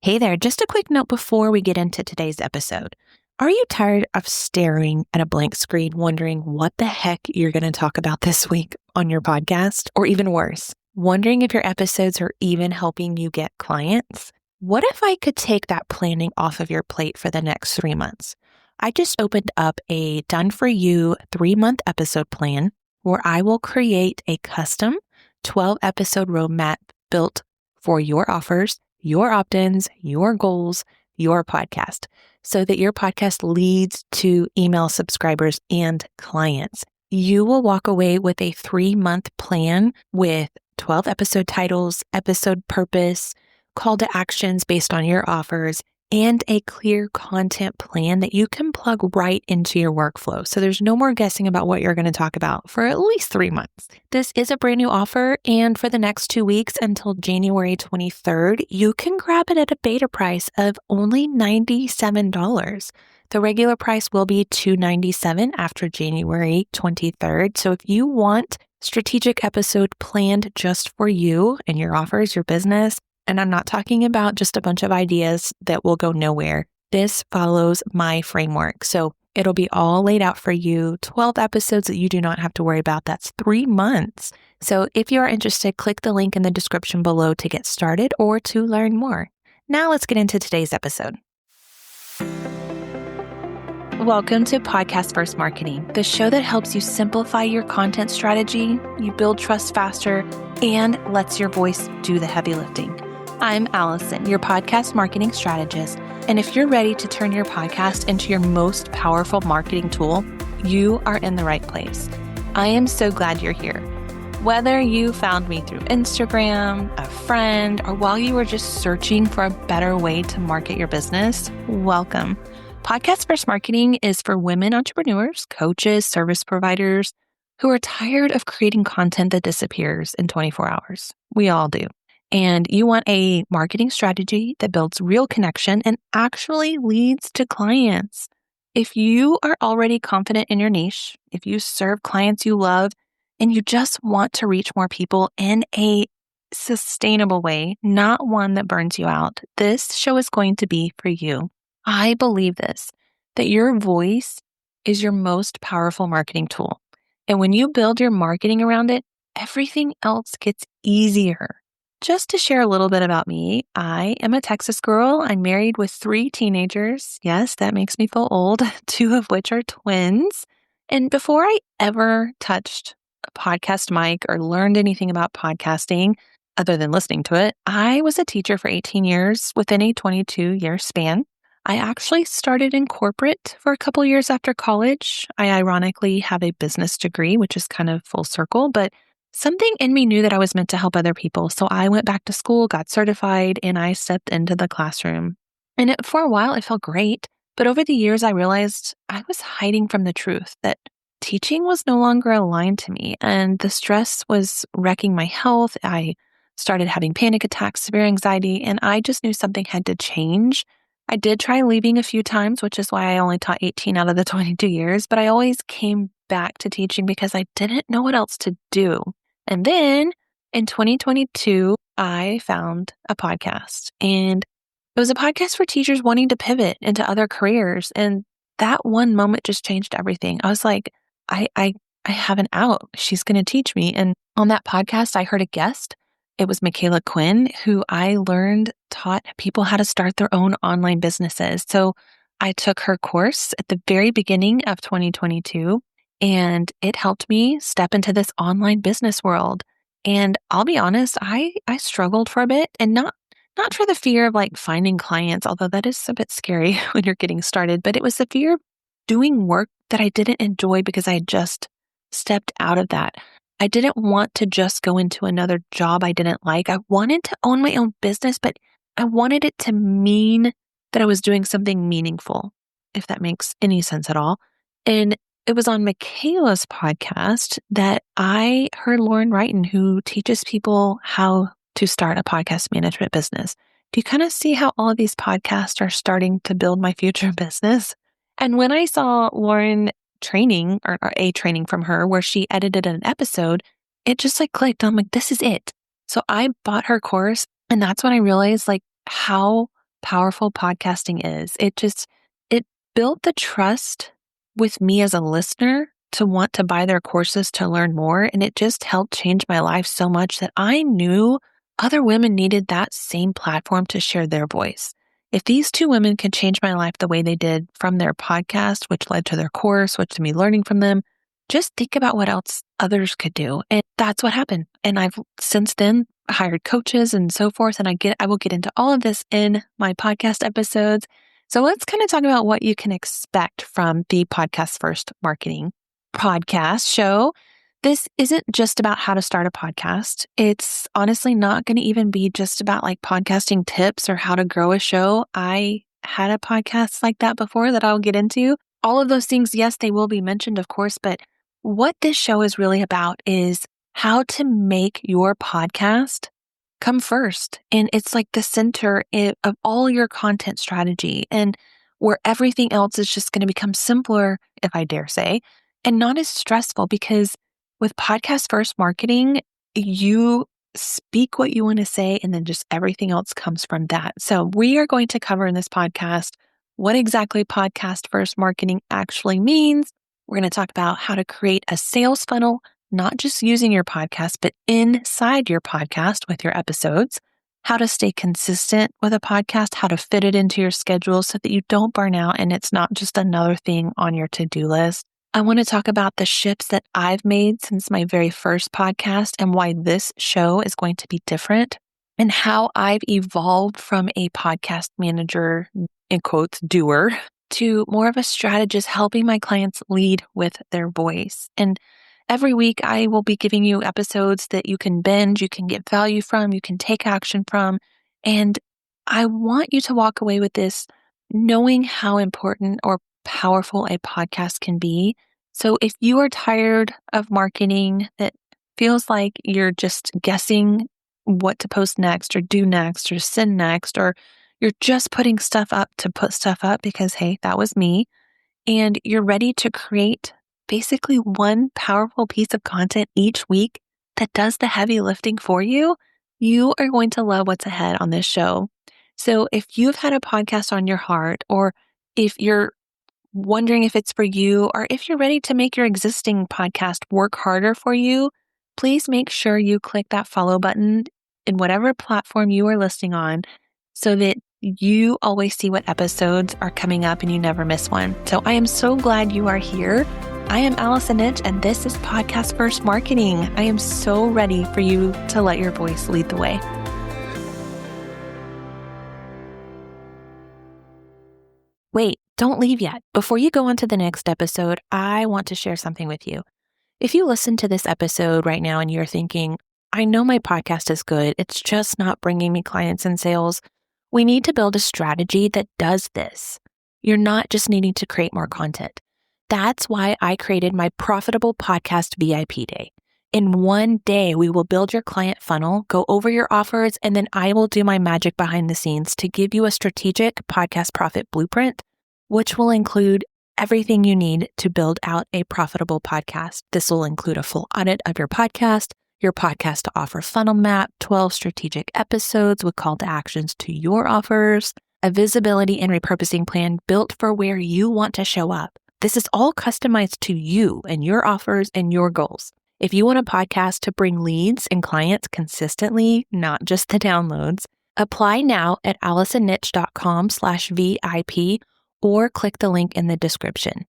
Hey there, just a quick note before we get into today's episode. Are you tired of staring at a blank screen, wondering what the heck you're going to talk about this week on your podcast? Or even worse, wondering if your episodes are even helping you get clients? What if I could take that planning off of your plate for the next 3 months? I just opened up a done-for-you 3-month episode plan where I will create a custom 12-episode roadmap built for your offers, your opt-ins, your goals, your podcast, so that your podcast leads to email subscribers and clients. You will walk away with a 3-month plan with 12 episode titles, episode purpose, call to actions based on your offers, and a clear content plan that you can plug right into your workflow. So there's no more guessing about what you're going to talk about for at least 3 months. This is a brand new offer, and for the next 2 weeks until January 23rd, you can grab it at a beta price of only $97. The regular price will be $297 after January 23rd. So if you want strategic episode planned just for you and your offers, your business, and I'm not talking about just a bunch of ideas that will go nowhere. This follows my framework. So it'll be all laid out for you, 12 episodes that you do not have to worry about. That's 3 months. So if you are interested, click the link in the description below to get started or to learn more. Now let's get into today's episode. Welcome to Podcast First Marketing, the show that helps you simplify your content strategy, you build trust faster, and lets your voice do the heavy lifting. I'm Allison, your podcast marketing strategist, and if you're ready to turn your podcast into your most powerful marketing tool, you are in the right place. I am so glad you're here. Whether you found me through Instagram, a friend, or while you were just searching for a better way to market your business, welcome. Podcast First Marketing is for women entrepreneurs, coaches, service providers who are tired of creating content that disappears in 24 hours. We all do. And you want a marketing strategy that builds real connection and actually leads to clients. If you are already confident in your niche, if you serve clients you love, and you just want to reach more people in a sustainable way, not one that burns you out, this show is going to be for you. I believe this, that your voice is your most powerful marketing tool. And when you build your marketing around it, everything else gets easier. Just to share a little bit about me, I am a Texas girl. I'm married with 3 teenagers. Yes, that makes me feel old, 2 of which are twins. And before I ever touched a podcast mic or learned anything about podcasting, other than listening to it, I was a teacher for 18 years within a 22-year span. I actually started in corporate for a couple years after college. I ironically have a business degree, which is kind of full circle, but something in me knew that I was meant to help other people. So I went back to school, got certified, and I stepped into the classroom. And for a while, it felt great. But over the years, I realized I was hiding from the truth that teaching was no longer aligned to me. And the stress was wrecking my health. I started having panic attacks, severe anxiety, and I just knew something had to change. I did try leaving a few times, which is why I only taught 18 out of the 22 years, but I always came back to teaching because I didn't know what else to do. And then in 2022, I found a podcast, and it was a podcast for teachers wanting to pivot into other careers. And that one moment just changed everything. I was like, I have an out. She's going to teach me. And on that podcast, I heard a guest. It was Michaela Quinn, who I learned taught people how to start their own online businesses. So I took her course at the very beginning of 2022. And it helped me step into this online business world. And I'll be honest, I struggled for a bit, and not for the fear of like finding clients, although that is a bit scary when you're getting started, but it was the fear of doing work that I didn't enjoy because I had just stepped out of that. I didn't want to just go into another job I didn't like. I wanted to own my own business, but I wanted it to mean that I was doing something meaningful, if that makes any sense at all. And it was on Michaela's podcast that I heard Lauren Wrighton, who teaches people how to start a podcast management business. Do you kind of see how all of these podcasts are starting to build my future business? And when I saw Lauren training or a training from her where she edited an episode, it just like clicked. I'm like, this is it. So I bought her course, and that's when I realized like how powerful podcasting is. It built the trust with me as a listener to want to buy their courses to learn more. And it just helped change my life so much that I knew other women needed that same platform to share their voice. If these two women could change my life the way they did from their podcast, which led to their course, which to me learning from them, just think about what else others could do. And that's what happened. And I've since then hired coaches and so forth. And I will get into all of this in my podcast episodes. So let's kind of talk about what you can expect from the Podcast First Marketing podcast show. This isn't just about how to start a podcast. It's honestly not going to even be just about like podcasting tips or how to grow a show. I had a podcast like that before that I'll get into. All of those things, yes, they will be mentioned, of course, but what this show is really about is how to make your podcast come first. And it's like the center of all your content strategy and where everything else is just going to become simpler, if I dare say, and not as stressful because with podcast first marketing, you speak what you want to say and then just everything else comes from that. So we are going to cover in this podcast what exactly podcast first marketing actually means. We're going to talk about how to create a sales funnel, not just using your podcast, but inside your podcast with your episodes, how to stay consistent with a podcast, how to fit it into your schedule so that you don't burn out and it's not just another thing on your to-do list. I want to talk about the shifts that I've made since my very first podcast and why this show is going to be different and how I've evolved from a podcast manager, in quotes, doer, to more of a strategist helping my clients lead with their voice. And every week I will be giving you episodes that you can binge, you can get value from, you can take action from. And I want you to walk away with this knowing how important or powerful a podcast can be. So if you are tired of marketing that feels like you're just guessing what to post next or do next or send next, or you're just putting stuff up to put stuff up because, hey, that was me, and you're ready to create basically one powerful piece of content each week that does the heavy lifting for you, you are going to love what's ahead on this show. So if you've had a podcast on your heart, or if you're wondering if it's for you, or if you're ready to make your existing podcast work harder for you, please make sure you click that follow button in whatever platform you are listening on so that you always see what episodes are coming up and you never miss one. So I am so glad you are here. I am Allison, and this is Podcast First Marketing. I am so ready for you to let your voice lead the way. Wait, don't leave yet. Before you go on to the next episode, I want to share something with you. If you listen to this episode right now and you're thinking, I know my podcast is good, it's just not bringing me clients and sales, we need to build a strategy that does this. You're not just needing to create more content. That's why I created my Profitable Podcast VIP Day. In one day, we will build your client funnel, go over your offers, and then I will do my magic behind the scenes to give you a strategic podcast profit blueprint, which will include everything you need to build out a profitable podcast. This will include a full audit of your podcast to offer funnel map, 12 strategic episodes with call to actions to your offers, a visibility and repurposing plan built for where you want to show up. This is all customized to you and your offers and your goals. If you want a podcast to bring leads and clients consistently, not just the downloads, apply now at allisonnitch.com/VIP or click the link in the description.